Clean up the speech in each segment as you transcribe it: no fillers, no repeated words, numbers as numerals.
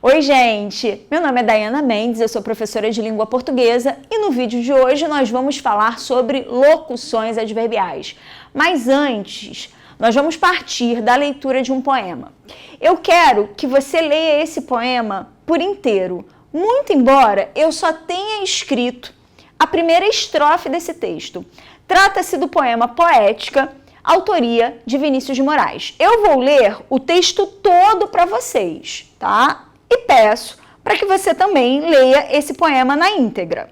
Oi, gente! Meu nome é Dayana Mendes, eu sou professora de língua portuguesa e no vídeo de hoje nós vamos falar sobre locuções adverbiais. Mas antes, nós vamos partir da leitura de um poema. Eu quero que você leia esse poema por inteiro, muito embora eu só tenha escrito a primeira estrofe desse texto. Trata-se do poema Poética, autoria de Vinícius de Moraes. Eu vou ler o texto todo para vocês, tá? E peço para que você também leia esse poema na íntegra.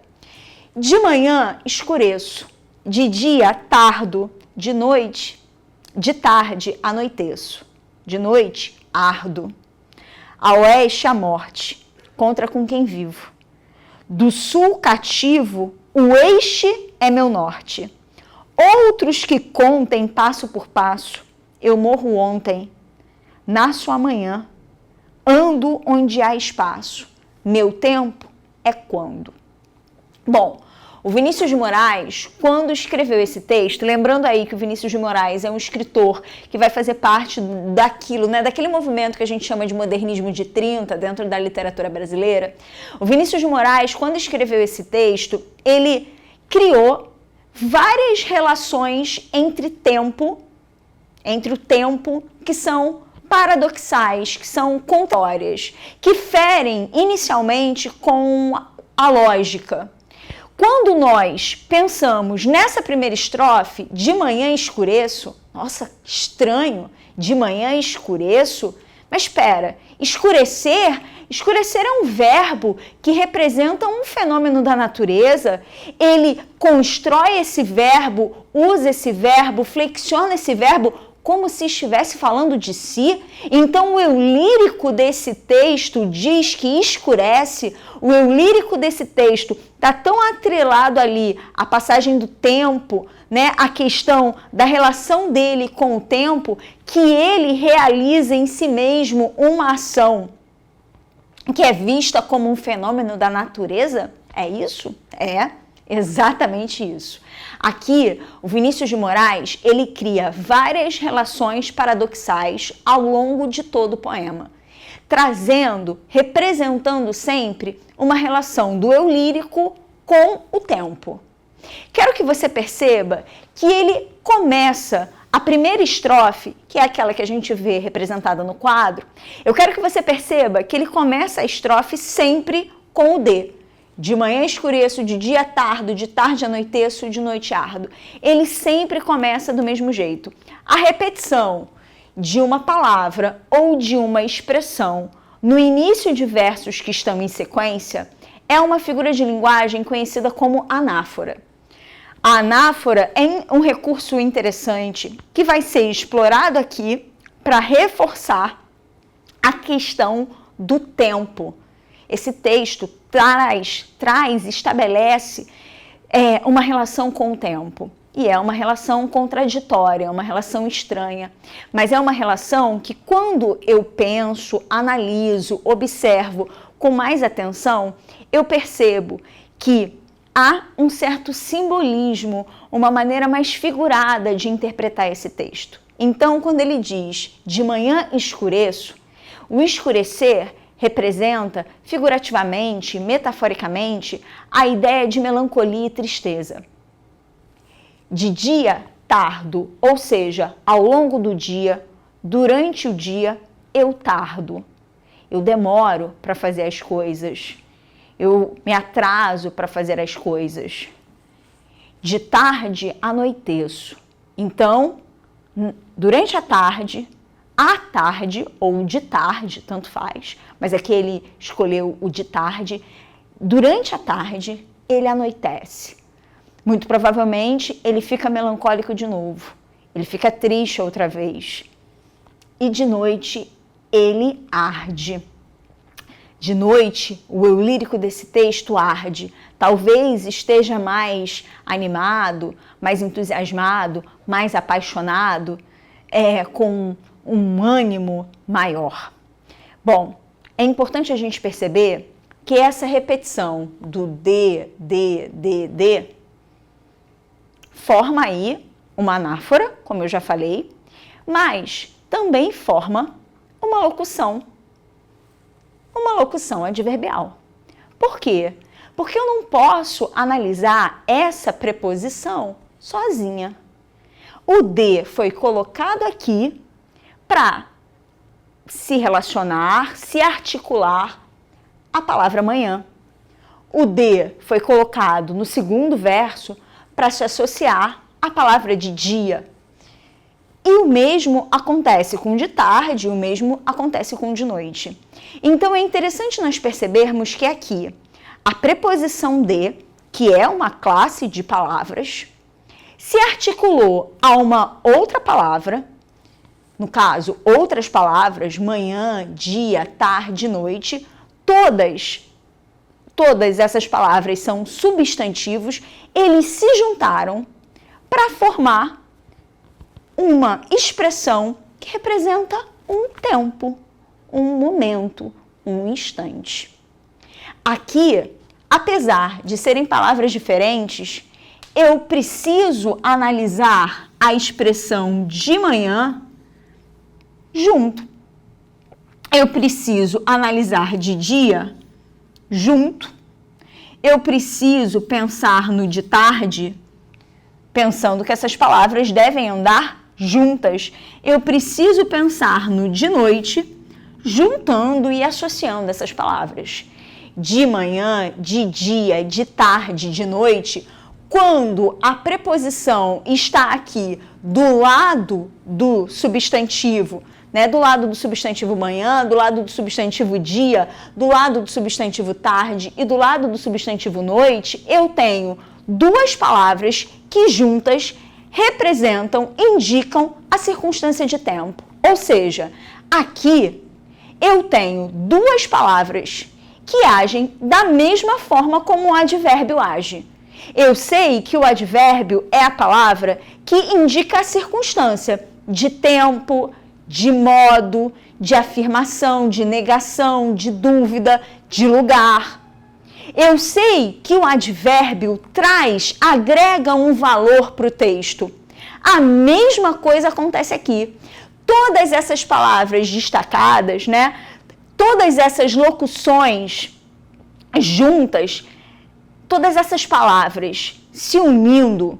De manhã escureço, de dia tardo, de tarde anoiteço, de noite ardo. A oeste a morte, contra com quem vivo. Do sul cativo, o eixo é meu norte. Outros que contem passo por passo, eu morro ontem, nasço amanhã, ando onde há espaço, meu tempo é quando. Bom, o Vinícius de Moraes, quando escreveu esse texto, lembrando aí que o Vinícius de Moraes é um escritor que vai fazer parte daquilo, né, daquele movimento que a gente chama de modernismo de 30 dentro da literatura brasileira, o Vinícius de Moraes, quando escreveu esse texto, ele criou várias relações entre o tempo que são paradoxais, que são contraditórias, que ferem inicialmente com a lógica. Quando nós pensamos nessa primeira estrofe, de manhã escureço, nossa, estranho, de manhã escureço, mas espera, escurecer é um verbo que representa um fenômeno da natureza, ele constrói esse verbo, usa esse verbo, flexiona esse verbo, como se estivesse falando de si. Então o eu lírico desse texto diz que escurece, o eu lírico desse texto está tão atrelado ali à passagem do tempo, né, a questão da relação dele com o tempo, que ele realiza em si mesmo uma ação que é vista como um fenômeno da natureza. É isso? É exatamente isso. Aqui, o Vinícius de Moraes, ele cria várias relações paradoxais ao longo de todo o poema, representando sempre uma relação do eu lírico com o tempo. Quero que você perceba que ele começa a primeira estrofe, que é aquela que a gente vê representada no quadro, eu quero que você perceba que ele começa a estrofe sempre com o D. De manhã escureço, de dia tardo, de tarde anoiteço, de noite ardo. Ele sempre começa do mesmo jeito. A repetição de uma palavra ou de uma expressão no início de versos que estão em sequência é uma figura de linguagem conhecida como anáfora. A anáfora é um recurso interessante que vai ser explorado aqui para reforçar a questão do tempo. Esse texto estabelece uma relação com o tempo. E é uma relação contraditória, é uma relação estranha. Mas é uma relação que, quando eu penso, analiso, observo com mais atenção, eu percebo que há um certo simbolismo, uma maneira mais figurada de interpretar esse texto. Então, quando ele diz de manhã escureço, o escurecer representa figurativamente, metaforicamente, a ideia de melancolia e tristeza. De dia tardo, ou seja, ao longo do dia, durante o dia, eu tardo. Eu demoro para fazer as coisas. Eu me atraso para fazer as coisas. De tarde anoiteço. Então, durante a tarde ou de tarde, tanto faz, mas aqui ele escolheu o de tarde, durante a tarde ele anoitece. Muito provavelmente ele fica melancólico de novo, ele fica triste outra vez. E de noite ele arde. De noite, o eu lírico desse texto arde. Talvez esteja mais animado, mais entusiasmado, mais apaixonado, com um ânimo maior. Bom, é importante a gente perceber que essa repetição do D, forma aí uma anáfora, como eu já falei, mas também forma uma locução. Uma locução adverbial. Por quê? Porque eu não posso analisar essa preposição sozinha. O de foi colocado aqui para se relacionar, se articular à palavra manhã. O de foi colocado no segundo verso para se associar à palavra de dia. E o mesmo acontece com de tarde, o mesmo acontece com de noite. Então é interessante nós percebermos que aqui a preposição de, que é uma classe de palavras, se articulou a uma outra palavra, no caso, outras palavras, manhã, dia, tarde, noite, todas essas palavras são substantivos, eles se juntaram para formar uma expressão que representa um tempo, um momento, um instante. Aqui, apesar de serem palavras diferentes, eu preciso analisar a expressão de manhã junto. Eu preciso analisar de dia junto. Eu preciso pensar no de tarde, pensando que essas palavras devem andar juntas. Eu preciso pensar no de noite, juntando e associando essas palavras. De manhã, de dia, de tarde, de noite, quando a preposição está aqui do lado do substantivo, né, do lado do substantivo manhã, do lado do substantivo dia, do lado do substantivo tarde e do lado do substantivo noite, eu tenho duas palavras que juntas representam, indicam a circunstância de tempo. Ou seja, aqui eu tenho duas palavras que agem da mesma forma como o advérbio age. Eu sei que o advérbio é a palavra que indica a circunstância de tempo, de modo, de afirmação, de negação, de dúvida, de lugar. Eu sei que o advérbio agrega um valor para o texto. A mesma coisa acontece aqui. Todas essas palavras destacadas, né? Todas essas locuções juntas, todas essas palavras se unindo,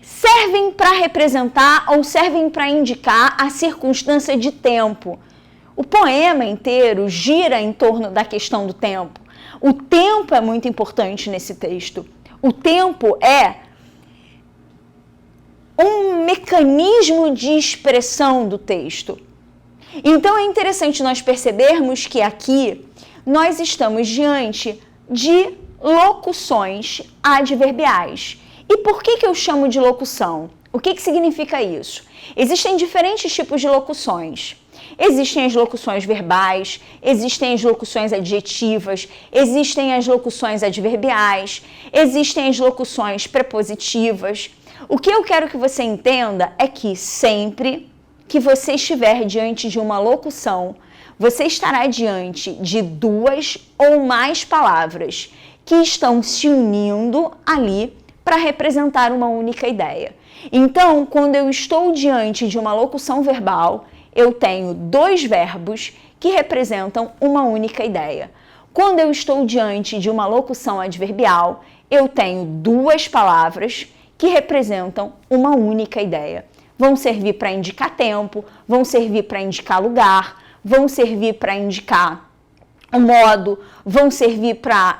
servem para representar ou servem para indicar a circunstância de tempo. O poema inteiro gira em torno da questão do tempo. O tempo é muito importante nesse texto. O tempo é um mecanismo de expressão do texto. Então é interessante nós percebermos que aqui nós estamos diante de locuções adverbiais. E por que eu chamo de locução? O que significa isso? Existem diferentes tipos de locuções. Existem as locuções verbais, existem as locuções adjetivas, existem as locuções adverbiais, existem as locuções prepositivas. O que eu quero que você entenda é que sempre que você estiver diante de uma locução, você estará diante de duas ou mais palavras que estão se unindo ali para representar uma única ideia. Então, quando eu estou diante de uma locução verbal, eu tenho dois verbos que representam uma única ideia. Quando eu estou diante de uma locução adverbial, eu tenho duas palavras que representam uma única ideia. Vão servir para indicar tempo, vão servir para indicar lugar, vão servir para indicar o modo, vão servir para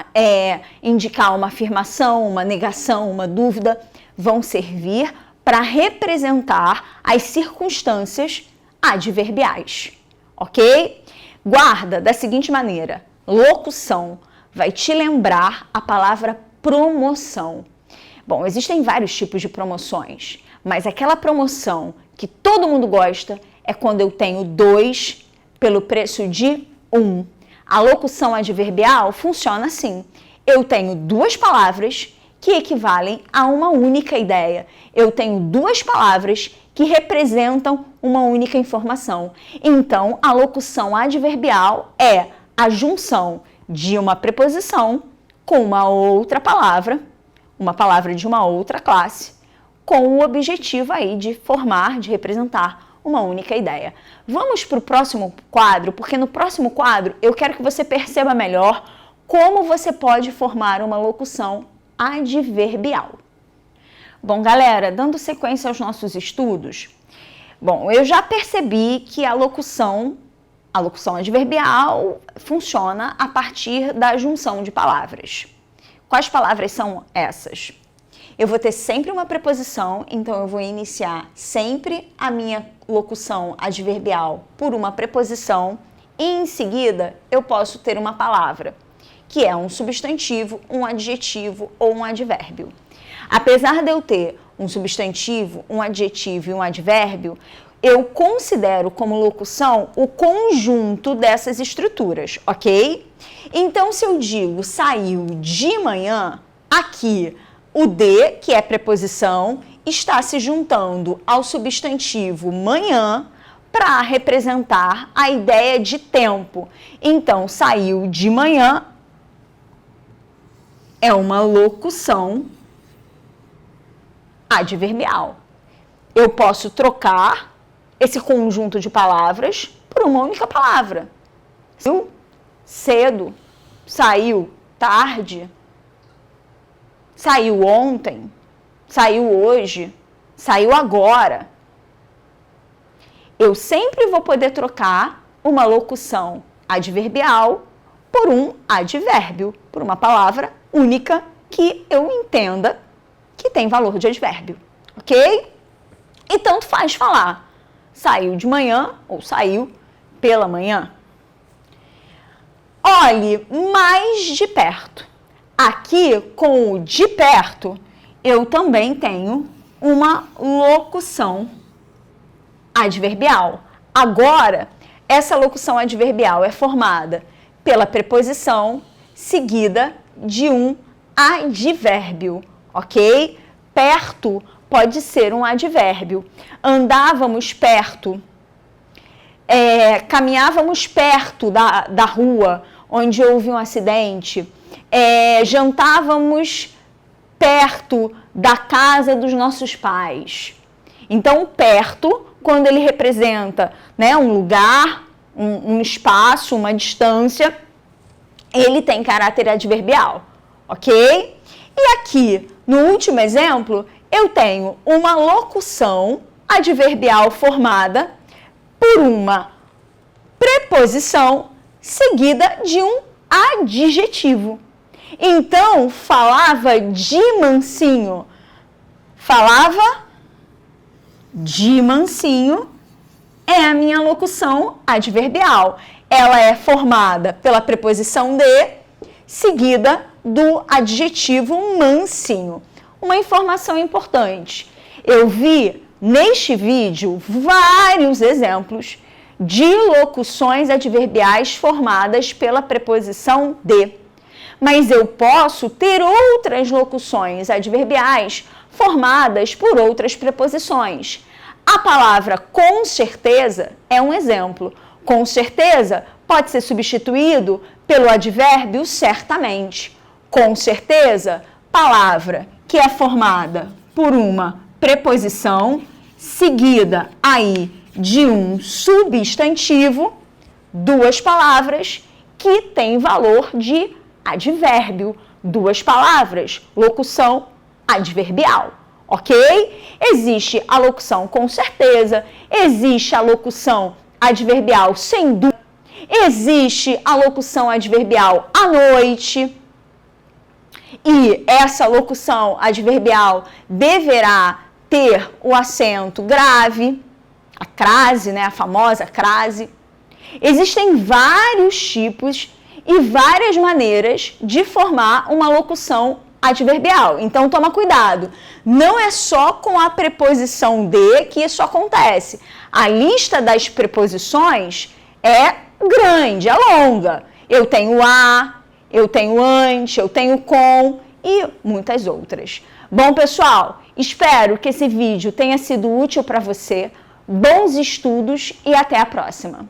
indicar uma afirmação, uma negação, uma dúvida, vão servir para representar as circunstâncias adverbiais, ok? Guarda da seguinte maneira: locução vai te lembrar a palavra promoção. Bom, existem vários tipos de promoções, mas aquela promoção que todo mundo gosta é quando eu tenho dois pelo preço de um. A locução adverbial funciona assim. Eu tenho duas palavras que equivalem a uma única ideia. Eu tenho duas palavras que representam uma única informação. Então, a locução adverbial é a junção de uma preposição com uma outra palavra, uma palavra de uma outra classe, com o objetivo aí de formar, de representar uma única ideia. Vamos para o próximo quadro, porque no próximo quadro eu quero que você perceba melhor como você pode formar uma locução adverbial. Bom, galera, dando sequência aos nossos estudos, bom, eu já percebi que a locução adverbial funciona a partir da junção de palavras. Quais palavras são essas? Eu vou ter sempre uma preposição, então eu vou iniciar sempre a minha locução adverbial por uma preposição e em seguida eu posso ter uma palavra, que é um substantivo, um adjetivo ou um advérbio. Apesar de eu ter um substantivo, um adjetivo e um advérbio, eu considero como locução o conjunto dessas estruturas, ok? Então, se eu digo saiu de manhã, aqui o de, que é preposição, está se juntando ao substantivo manhã para representar a ideia de tempo. Então, saiu de manhã é uma locução adverbial. Eu posso trocar esse conjunto de palavras por uma única palavra. Saiu cedo, saiu tarde, saiu ontem, saiu hoje, saiu agora. Eu sempre vou poder trocar uma locução adverbial por um advérbio, por uma palavra única que eu entenda que tem valor de advérbio, ok? E tanto faz falar saiu de manhã ou saiu pela manhã. Olhe mais de perto. Aqui, com o de perto, eu também tenho uma locução adverbial. Agora, essa locução adverbial é formada pela preposição seguida de um advérbio, ok? Perto pode ser um advérbio. Andávamos perto, caminhávamos perto da rua onde houve um acidente, jantávamos perto da casa dos nossos pais. Então, perto, quando ele representa, né, um lugar, um espaço, uma distância, ele tem caráter adverbial, ok? E aqui, no último exemplo, eu tenho uma locução adverbial formada por uma preposição seguida de um adjetivo. Então, falava de mansinho. Falava de mansinho é a minha locução adverbial. Ela é formada pela preposição de, seguida do adjetivo mansinho. Uma informação importante. Eu vi neste vídeo vários exemplos de locuções adverbiais formadas pela preposição de. Mas eu posso ter outras locuções adverbiais formadas por outras preposições. A palavra com certeza é um exemplo. Com certeza pode ser substituído pelo advérbio certamente. Com certeza, palavra que é formada por uma preposição seguida aí de um substantivo, duas palavras que têm valor de advérbio, duas palavras, locução adverbial, ok? Existe a locução com certeza, existe a locução adverbial sem dúvida, existe a locução adverbial à noite, e essa locução adverbial deverá ter o acento grave, a crase, né, a famosa crase. Existem vários tipos e várias maneiras de formar uma locução adverbial. Então, toma cuidado. Não é só com a preposição de que isso acontece. A lista das preposições é grande, é longa. Eu tenho a, eu tenho ante, eu tenho com e muitas outras. Bom, pessoal, espero que esse vídeo tenha sido útil para você. Bons estudos e até a próxima!